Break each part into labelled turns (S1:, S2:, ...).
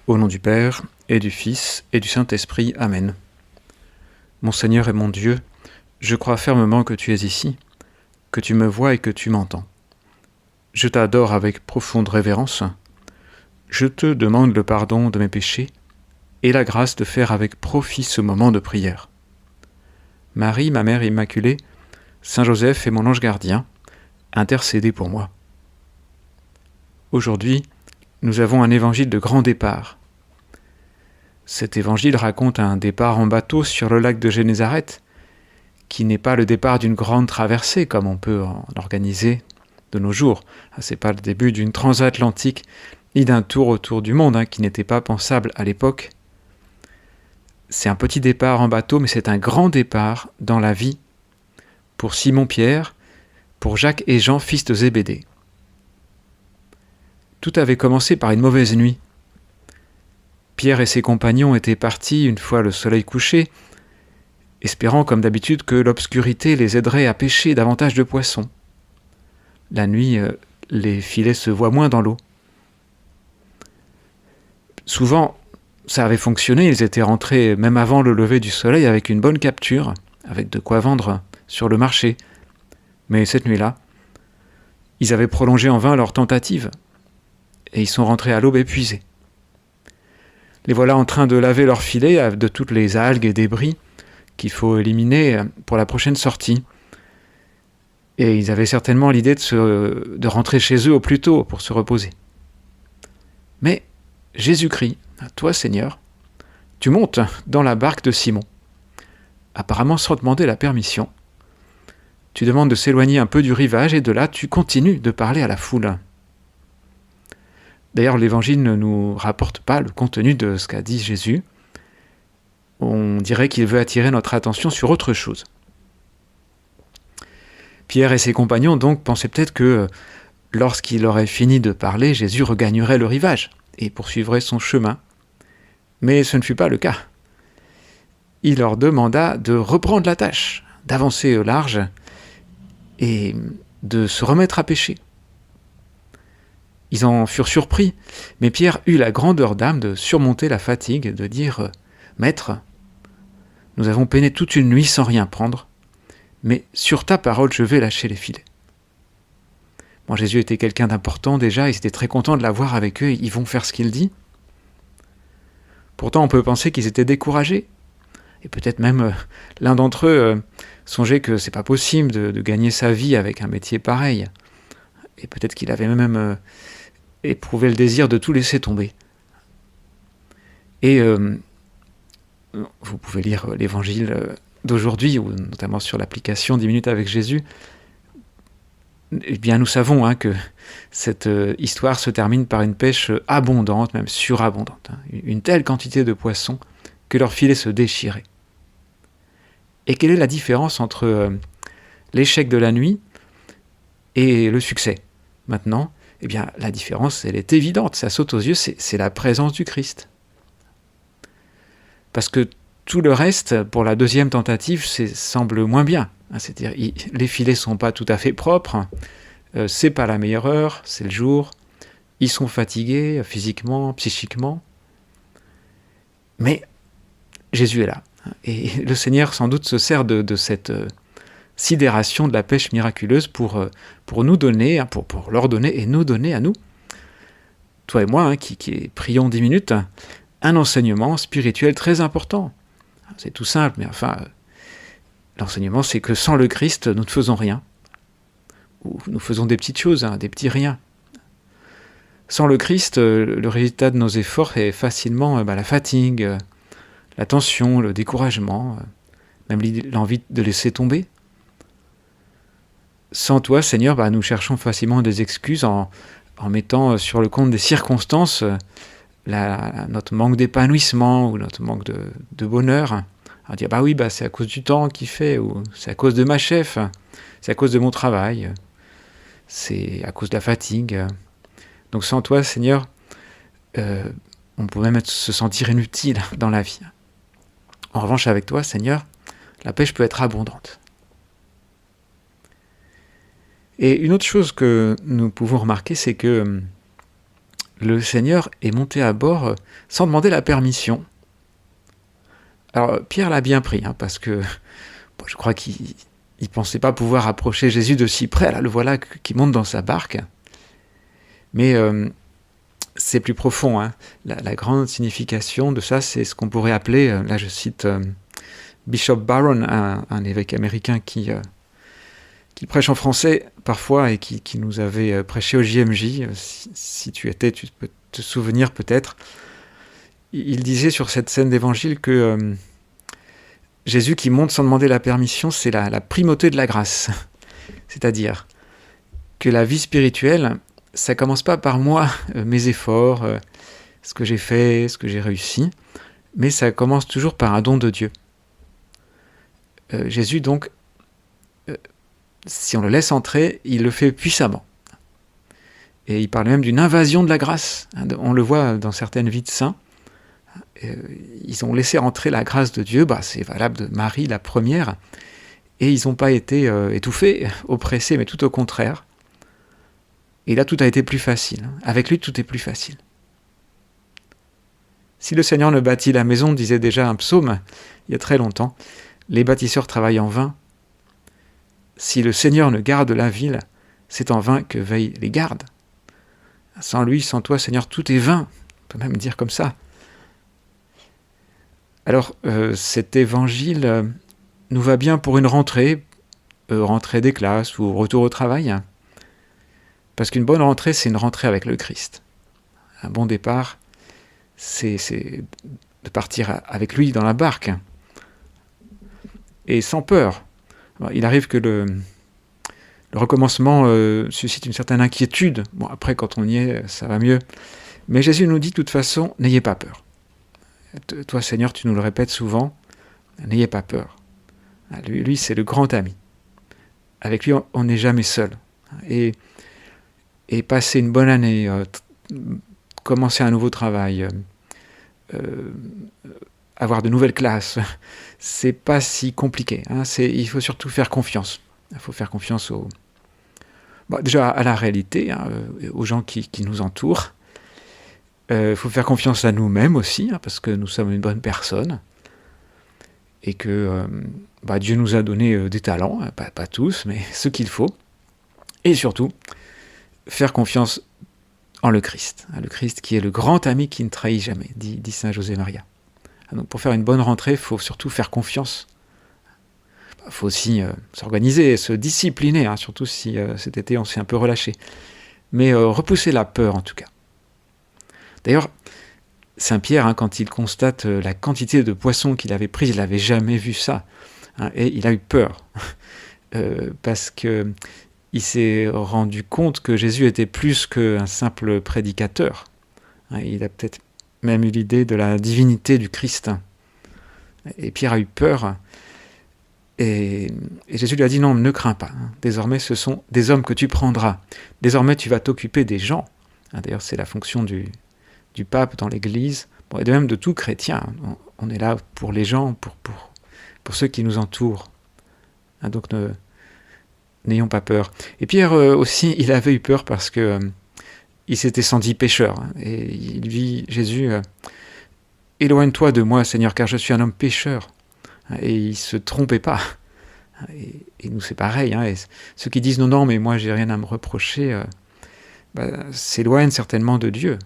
S1: Au nom du Père, et du Fils, et du Saint-Esprit. Amen. Mon Seigneur et mon Dieu, je crois fermement que tu es ici, que tu me vois et que tu m'entends. Je t'adore avec profonde révérence. Je te demande le pardon de mes péchés et la grâce de faire avec profit ce moment de prière. Marie, ma Mère Immaculée, Saint Joseph et mon ange gardien, intercédez pour moi. Aujourd'hui, nous avons un évangile de grand départ. Cet évangile raconte un départ en bateau sur le lac de Génézareth, qui n'est pas le départ d'une grande traversée comme on peut en organiser de nos jours. C'est pas le début d'une transatlantique ni d'un tour autour du monde, qui n'était pas pensable à l'époque. C'est un petit départ en bateau, mais c'est un grand départ dans la vie pour Simon-Pierre, pour Jacques et Jean, fils de Zébédée. Tout avait commencé par une mauvaise nuit. Pierre et ses compagnons étaient partis une fois le soleil couché, espérant comme d'habitude que l'obscurité les aiderait à pêcher davantage de poissons. La nuit, les filets se voient moins dans l'eau. Souvent, ça avait fonctionné, ils étaient rentrés même avant le lever du soleil avec une bonne capture, avec de quoi vendre sur le marché. Mais cette nuit-là, ils avaient prolongé en vain leur tentative, et ils sont rentrés à l'aube épuisés. Les voilà en train de laver leurs filets de toutes les algues et débris qu'il faut éliminer pour la prochaine sortie. Et ils avaient certainement l'idée de rentrer chez eux au plus tôt pour se reposer. Mais Jésus-Christ, toi Seigneur, tu montes dans la barque de Simon, apparemment sans demander la permission. Tu demandes de s'éloigner un peu du rivage et de là tu continues de parler à la foule. D'ailleurs, l'Évangile ne nous rapporte pas le contenu de ce qu'a dit Jésus. On dirait qu'il veut attirer notre attention sur autre chose. Pierre et ses compagnons donc pensaient peut-être que lorsqu'il aurait fini de parler, Jésus regagnerait le rivage et poursuivrait son chemin. Mais ce ne fut pas le cas. Il leur demanda de reprendre la tâche, d'avancer au large et de se remettre à pêcher. Ils en furent surpris, mais Pierre eut la grandeur d'âme de surmonter la fatigue, de dire « Maître, nous avons peiné toute une nuit sans rien prendre, mais sur ta parole, je vais lâcher les filets. » Bon, Jésus était quelqu'un d'important déjà, ils étaient très contents de l'avoir avec eux, ils vont faire ce qu'il dit. Pourtant, on peut penser qu'ils étaient découragés, et peut-être même l'un d'entre eux songeait que c'est pas possible de gagner sa vie avec un métier pareil, et peut-être qu'il avait même éprouvé le désir de tout laisser tomber. Et vous pouvez lire l'évangile d'aujourd'hui, ou notamment sur l'application 10 minutes avec Jésus. Eh bien, nous savons que cette histoire se termine par une pêche abondante, même surabondante. Une telle quantité de poissons que leurs filets se déchiraient. Et quelle est la différence entre l'échec de la nuit et le succès? Maintenant, eh bien, la différence, elle est évidente, ça saute aux yeux, c'est la présence du Christ. Parce que tout le reste, pour la deuxième tentative, semble moins bien. C'est-à-dire, les filets ne sont pas tout à fait propres, c'est pas la meilleure heure, c'est le jour, ils sont fatigués physiquement, psychiquement. Mais Jésus est là. Et le Seigneur, sans doute, se sert de cette sidération de la pêche miraculeuse pour nous donner, pour leur donner et nous donner à nous, toi et moi, qui prions 10 minutes, un enseignement spirituel très important. C'est tout simple, mais enfin, l'enseignement, c'est que sans le Christ, nous ne faisons rien. Ou nous faisons des petites choses, des petits riens. Sans le Christ, le résultat de nos efforts est facilement la fatigue, la tension, le découragement, même l'envie de laisser tomber. Sans toi, Seigneur, nous cherchons facilement des excuses en mettant sur le compte des circonstances notre manque d'épanouissement ou notre manque de bonheur. On dire oui, c'est à cause du temps qu'il fait, ou c'est à cause de ma chef, c'est à cause de mon travail, c'est à cause de la fatigue. Donc sans toi, Seigneur, on peut même se sentir inutile dans la vie. En revanche, avec toi, Seigneur, la pêche peut être abondante. Et une autre chose que nous pouvons remarquer, c'est que le Seigneur est monté à bord sans demander la permission. Alors Pierre l'a bien pris, parce que je crois qu'il ne pensait pas pouvoir approcher Jésus de si près. Là, le voilà qui monte dans sa barque. Mais c'est plus profond. La grande signification de ça, c'est ce qu'on pourrait appeler, là je cite Bishop Barron, un évêque américain qui prêche en français parfois et qui nous avait prêché au JMJ. Si tu étais, tu peux te souvenir peut-être. Il disait sur cette scène d'évangile que Jésus qui monte sans demander la permission, c'est la primauté de la grâce. C'est-à-dire que la vie spirituelle, ça commence pas par moi, mes efforts, ce que j'ai fait, ce que j'ai réussi, mais ça commence toujours par un don de Dieu. Jésus, donc, si on le laisse entrer, il le fait puissamment. Et il parle même d'une invasion de la grâce. On le voit dans certaines vies de saints. Ils ont laissé entrer la grâce de Dieu, c'est valable de Marie, la première, et ils n'ont pas été étouffés, oppressés, mais tout au contraire. Et là, tout a été plus facile. Avec lui, tout est plus facile. Si le Seigneur ne bâtit la maison, disait déjà un psaume, il y a très longtemps, les bâtisseurs travaillent en vain. Si le Seigneur ne garde la ville, c'est en vain que veillent les gardes. Sans lui, sans toi, Seigneur, tout est vain. On peut même dire comme ça. Alors, cet évangile nous va bien pour une rentrée des classes ou retour au travail. Parce qu'une bonne rentrée, c'est une rentrée avec le Christ. Un bon départ, c'est de partir avec lui dans la barque. Et sans peur. Alors, il arrive que le recommencement suscite une certaine inquiétude. Bon, après, quand on y est, ça va mieux. Mais Jésus nous dit, de toute façon, n'ayez pas peur. Toi, Seigneur, tu nous le répètes souvent, n'ayez pas peur. Lui, c'est le grand ami. Avec lui, on n'est jamais seul. Et passer une bonne année, commencer un nouveau travail, avoir de nouvelles classes, c'est pas si compliqué. Il faut surtout faire confiance. Il faut faire confiance déjà à la réalité, aux gens qui nous entourent. Il faut faire confiance à nous-mêmes aussi, parce que nous sommes une bonne personne. Et que Dieu nous a donné des talents, pas tous, mais ce qu'il faut. Et surtout, faire confiance en le Christ qui est le grand ami qui ne trahit jamais, dit Saint José Maria. Donc pour faire une bonne rentrée, il faut surtout faire confiance. Il faut aussi s'organiser, se discipliner, surtout si cet été on s'est un peu relâché. Mais repousser la peur en tout cas. D'ailleurs, Saint Pierre, quand il constate la quantité de poissons qu'il avait pris, il n'avait jamais vu ça. Et il a eu peur. Parce que il s'est rendu compte que Jésus était plus qu'un simple prédicateur. Il a peut-être même eu l'idée de la divinité du Christ. Et Pierre a eu peur. Et Jésus lui a dit, non, ne crains pas. Désormais, ce sont des hommes que tu prendras. Désormais, tu vas t'occuper des gens. D'ailleurs, c'est la fonction du pape dans l'Église, et de même de tout chrétien. On est là pour les gens, pour ceux qui nous entourent. Donc, n'ayons pas peur. Et Pierre aussi, il avait eu peur parce que il s'était senti pécheur. Et il vit Jésus, éloigne-toi de moi, Seigneur, car je suis un homme pécheur. Et il se trompait pas. Et nous, c'est pareil. Et ceux qui disent non, mais moi, j'ai rien à me reprocher, s'éloignent certainement de Dieu.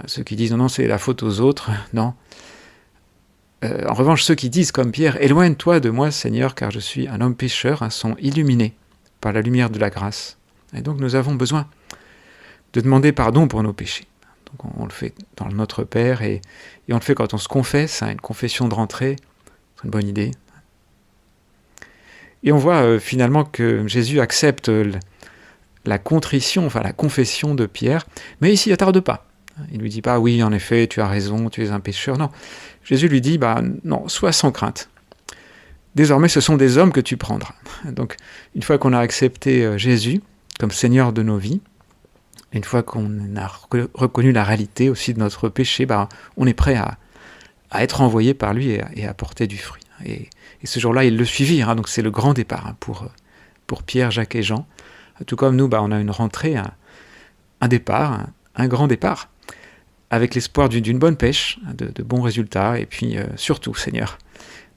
S1: Ceux qui disent non, c'est la faute aux autres, non. En revanche, ceux qui disent comme Pierre, éloigne-toi de moi, Seigneur, car je suis un homme pécheur, sont illuminés par la lumière de la grâce. Et donc nous avons besoin de demander pardon pour nos péchés. Donc on le fait dans notre Père et on le fait quand on se confesse, une confession de rentrée, c'est une bonne idée. Et on voit finalement que Jésus accepte la contrition, la confession de Pierre, mais il s'y attarde pas. Il ne lui dit pas, oui, en effet, tu as raison, tu es un pécheur. Non, Jésus lui dit, non, sois sans crainte. Désormais, ce sont des hommes que tu prendras. Donc, une fois qu'on a accepté Jésus comme Seigneur de nos vies, une fois qu'on a reconnu la réalité aussi de notre péché, on est prêt à être envoyé par lui et à porter du fruit. Et ce jour-là, ils le suivirent. Donc, c'est le grand départ pour Pierre, Jacques et Jean. Tout comme nous, on a une rentrée, un départ, un grand départ, avec l'espoir d'une bonne pêche, de bons résultats, et puis surtout, Seigneur,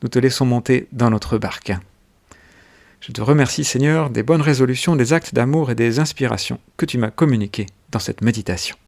S1: nous te laissons monter dans notre barque. Je te remercie, Seigneur, des bonnes résolutions, des actes d'amour et des inspirations que tu m'as communiquées dans cette méditation.